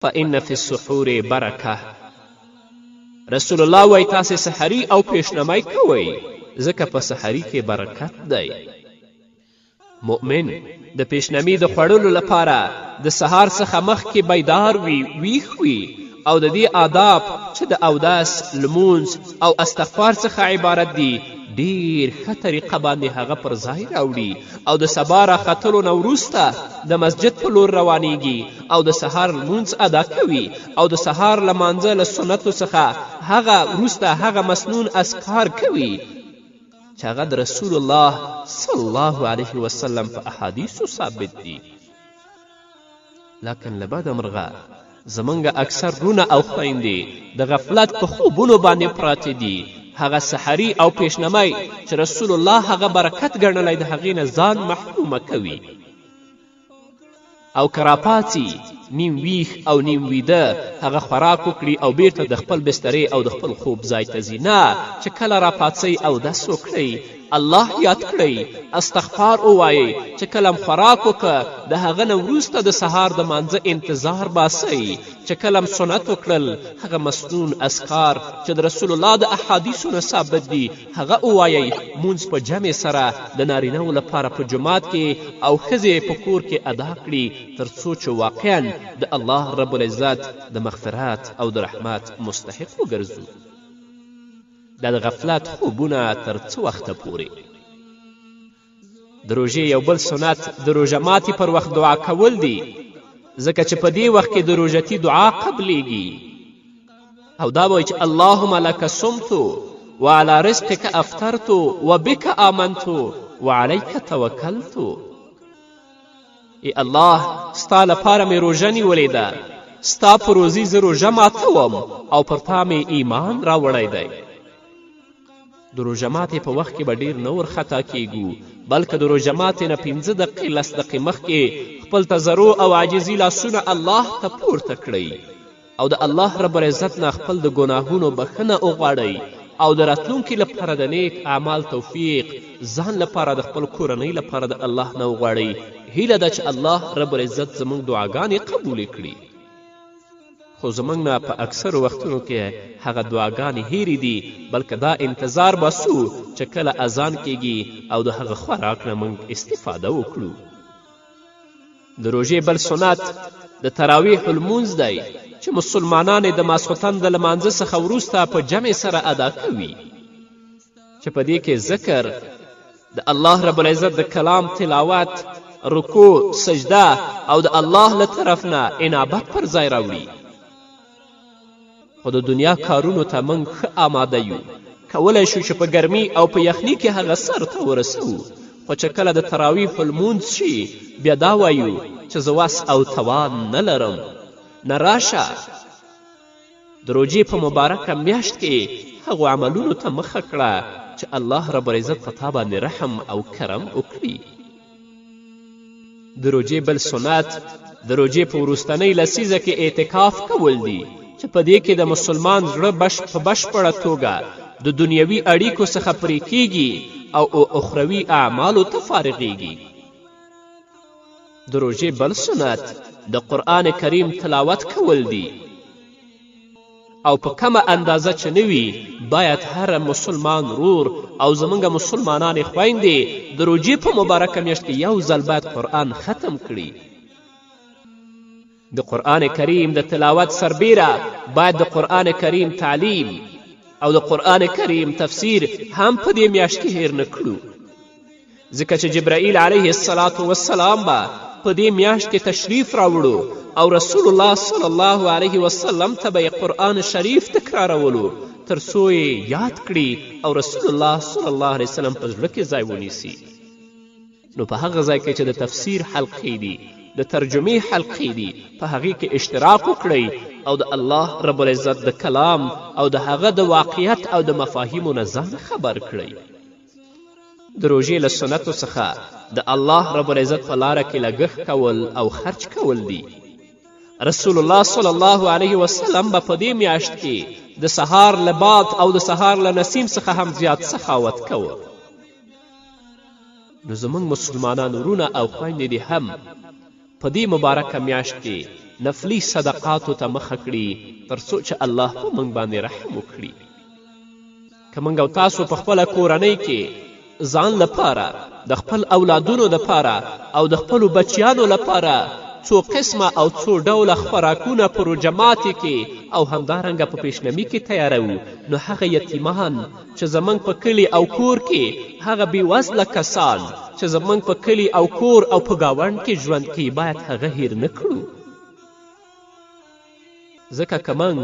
فإن فی السحور برکه. رسول الله وایي تاسې سحري او پیشنمای کوئ ځکه په سحري کې برکت دی. مؤمن د پیشنمي د خوړلو لپاره د سهار څخه مخکې بیدار وي، ویښ وي او د دې آداب چې د اودس، لمونځ او استغفار څخه عبارت دي ډیر ښه طریقه باندې هغه پر ځای راوړي او د سبا راختلو نه وروسته د مسجد په لور روانیږي او د سهار لمونځ ادا کوي او د سهار لمانځه له سنتو څخه هغه وروسته هغه مسنون اذکار کوي چې هغه د رسول الله صلی الله علیه وسلم په احادیثو ثابت دي. لکن له بده مرغه زمونږ اکثر رونه او خویندې د غفلت په خوبونو باندې پراته دي. هغه سحري او پیشنمای چې رسول الله هغه برکت ګڼلی د هغې نه ځان محرومه کوي او که راپاڅي نیم ویښ او نیم ویده هغه خوراک وکړي او بیرته د خپل بسترې او د خپل خوب ځای ته ځي. نه، چې کله راپاڅئ اودس وکړئ، الله یاد کړئ، استغفار ووایئ، چې کله خوراک وکړه د هغه نه وروسته د سهار د مانځه انتظار باسئ، چې کله سنت وکړل هغه مسنون اذکار چې د رسول الله د احادیثو نه ثابت دي هغه ووایئ. مونځ په جمع سره د نارینهو لپاره په جومات کې او ښځې په کور کې ادا کړي تر څو چې واقعا د الله رب العزت د مغفرت او د رحمت مستحق وګرځو. د غفلت خوبونه تر څه وخته پورې؟ د روژې یو بل سنت د روژه ماتي پر وخت دعا کول دي، ځکه چې په دې وخت کې د روژتي دعا قبلیږي او دا وایي چې اللهم لک صمت وعلى رزقک افطرت وبک آمنت وعلیک توکلت. ای الله ستا لپاره مې روژه نیولې ده، ستا په روزي زه روژه ماتوم او پر تا مې ایمان راوړی دی. د روژه ماتې په وخت کې به ډېر نه ورخطا کیږو، بلکې د روژه ماتې نه 15 دقیقې 10 دقیقې مخکې خپل تضرع او عاجزي لاسونه الله ته پورته کړئ او د الله رب العزت نه خپل د ګناهونو بخښنه وغواړئ او د راتلونکي لپاره د نیک اعمال توفیق ځان لپاره د خپل کورنۍ لپاره د الله نه وغواړئ. هیله ده چې الله رب العزت زموږ دعاګانې قبولې کړي. خو زموږ نه په اکثرو وختونو کې هغه دعاګانې هیرې دي، بلکې دا انتظار باسو چې کله اذان کیږي او د هغه خوراک نه موږ استفاده وکړو. د روژې بل سنت د تراویح لمونځ دی چې مسلمانان د ماسخوتن د لمانځه څخه وروسته په جمع سره ادا کوي، چې په دې کې ذکر د الله رب العزت د کلام تلاوت، رکوع، سجده او د الله له طرف نه انابت پر ځای راوړي. خو د دنیا کارونو ته موږ ښه آماده یو، کولی شو چې په ګرمي او په یخني کې هغه سر ته ورسوو، خو چې کله د تراویح لمونځ شي بیا دا وایو چې زه وس او توان نه لرم. نه راشه، د روژې په مبارکه میاشت کې هغو عملونو ته مخه کړه چې الله رب العزت په تا باندې رحم او کرم وکړي. د روژې بل سنت د روژې په وروستنۍ لسیزه کې اعتکاف کول دي، چې په دې کې د مسلمان زړه په بشپړه توګه د دنیوي اړیکو څخه پرې کیږي او اخروي اعمالو ته فارغیږي. د روژې بل سنت د قرآن کریم تلاوت کول دي او په کمه اندازه چې نه وي باید هر مسلمان رور او زموږ مسلمانانې خویندې د روژې په مبارکه میاشت کې یو ځل باید قرآن ختم کړي. د قرآن کریم د تلاوت سربیره باید د قرآن کریم تعلیم او د قرآن کریم تفسیر هم په دې میاشت کې هیر نه کړو، ځکه چې جبرائیل علیه السلام به په دې میاشت کې تشریف راوړو او رسول الله صلی الله علیه وسلم ته به قرآن شریف تکرارولو تر څو یې یاد کړي او رسول الله صلی الله علیه وسلم په زړه کې ځای ونیسي. نو په هغه ځای کې چې د تفسیر حلقې دي، د ترجمې حلقې دي، په هغې کې اشتراک وکړئ او د الله رب العزت د کلام او د هغه د واقعیت او د مفاهیمو نه ځان خبر کړئ. د روژې له سنتو څخه د الله رب العزت په لاره کې لګښت کول او خرچ کول دي. رسول الله صلی الله علیه وسلم به په دې میاشت کې د سهار له باد او د سهار له نسیم څخه هم زیات سخاوت کوه. نو زموږ مسلمانان ورونه او خویندې دې هم په دې مبارکه میاشت کې نفلي صدقاتو ته مخه کړي تر څو چې الله په موږ باندې رحم وکړي. که موږ او تاسو په خپله کورنۍ کې ځان لپاره، د خپل اولادونو لپاره او د خپلو بچیانو لپاره څو قسمه او څو ډوله خوراکونه په روژه ماتې کې او همدارنګه په پیشنمي کې تیاروو، نو هغه یتیمان چې زموږ په کلي او کور کې، هغه بېوزله کسان چې زموږ په کلي او کور او په ګاونډ کې ژوند کوي، باید هغه هیر نه کړو. ځکه که موږ